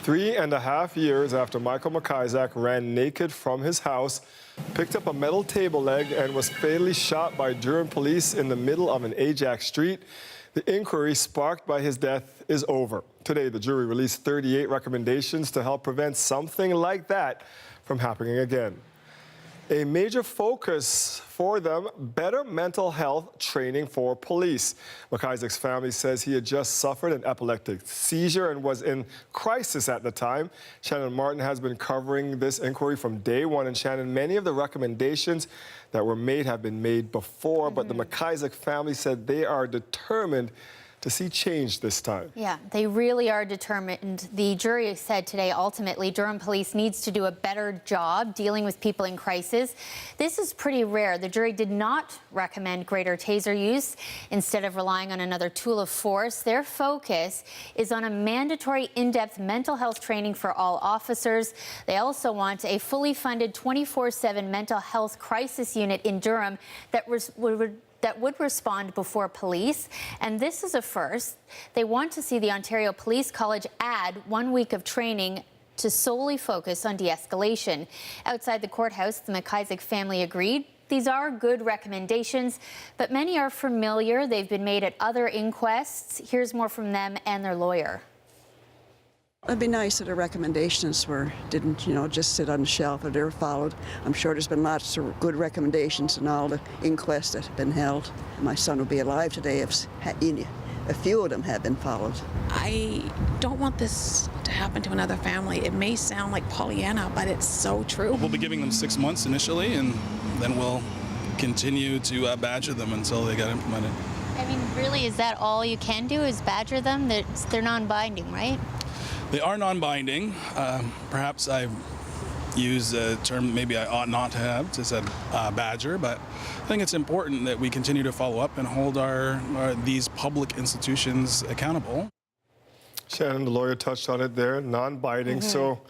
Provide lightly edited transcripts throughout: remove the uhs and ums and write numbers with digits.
3.5 years after Michael MacIsaac ran naked from his house, picked up a metal table leg, and was fatally shot by Durham police in the middle of an Ajax street, the inquiry sparked by his death is over. Today, the jury released 38 recommendations to help prevent something like that from happening again. A major focus for them, better mental health training for police. MacIsaac's family says he had just suffered an epileptic seizure and was in crisis at the time. Shannon Martin has been covering this inquiry from day one. And Shannon, many of the recommendations that were made have been made before, but the MacIsaac family said they are determined to see change this time. Yeah, they really are determined. The jury said today, ultimately, Durham Police needs to do a better job dealing with people in crisis. This is pretty rare. The jury did not recommend greater taser use. Instead of relying on another tool of force, their focus is on a mandatory in-depth mental health training for all officers. They also want a fully funded 24/7 mental health crisis unit in Durham that would respond before police. And this is a first. They want to see the Ontario Police College add 1 week of training to solely focus on de-escalation. Outside the courthouse, the MacIsaac family agreed. These are good recommendations, but many are familiar. They've been made at other inquests. Here's more from them and their lawyer. It'd be nice that the recommendations didn't, just sit on the shelf, or they were followed. I'm sure there's been lots of good recommendations in all the inquests that have been held. My son would be alive today if a few of them had been followed. I don't want this to happen to another family. It may sound like Pollyanna, but it's so true. We'll be giving them 6 months initially, and then we'll continue to badger them until they get implemented. I mean, really, is that all you can do, is badger them? They're non-binding, right? They are non-binding. Perhaps I use a term maybe I ought not to have, to said badger, but I think it's important that we continue to follow up and hold these public institutions accountable. Shannon, the lawyer, touched on it there, non-binding. So,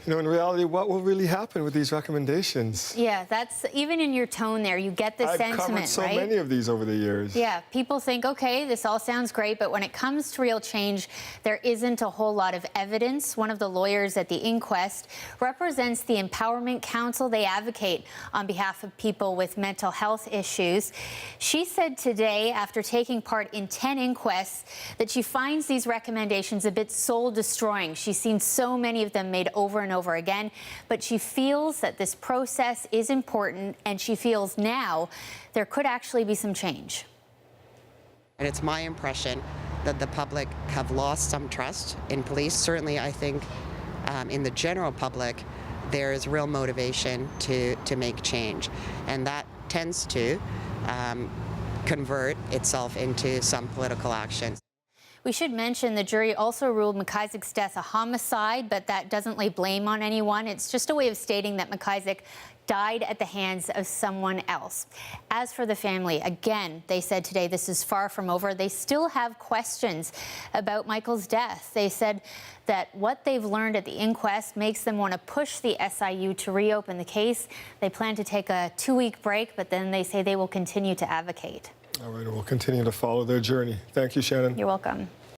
in reality, what will really happen with these recommendations? Yeah, that's, even in your tone there, you get the sentiment, right? I've covered so many of these over the years. Yeah, people think, okay, this all sounds great, but when it comes to real change, there isn't a whole lot of evidence. One of the lawyers at the inquest represents the Empowerment Council. They advocate on behalf of people with mental health issues. She said today, after taking part in 10 inquests, that she finds these recommendations a bit soul-destroying. She's seen so many of them made over and over again, but she feels that this process is important, and she feels now there could actually be some change. And it's my impression that the public have lost some trust in police. Certainly, I think in the general public, there is real motivation to make change, and that tends to convert itself into some political action. We should mention the jury also ruled MacIsaac's death a homicide, but that doesn't lay blame on anyone. It's just a way of stating that MacIsaac died at the hands of someone else. As for the family, again, they said today this is far from over. They still have questions about Michael's death. They said that what they've learned at the inquest makes them want to push the SIU to reopen the case. They plan to take a 2-week break, but then they say they will continue to advocate. All right, we'll continue to follow their journey. Thank you, Shannon. You're welcome.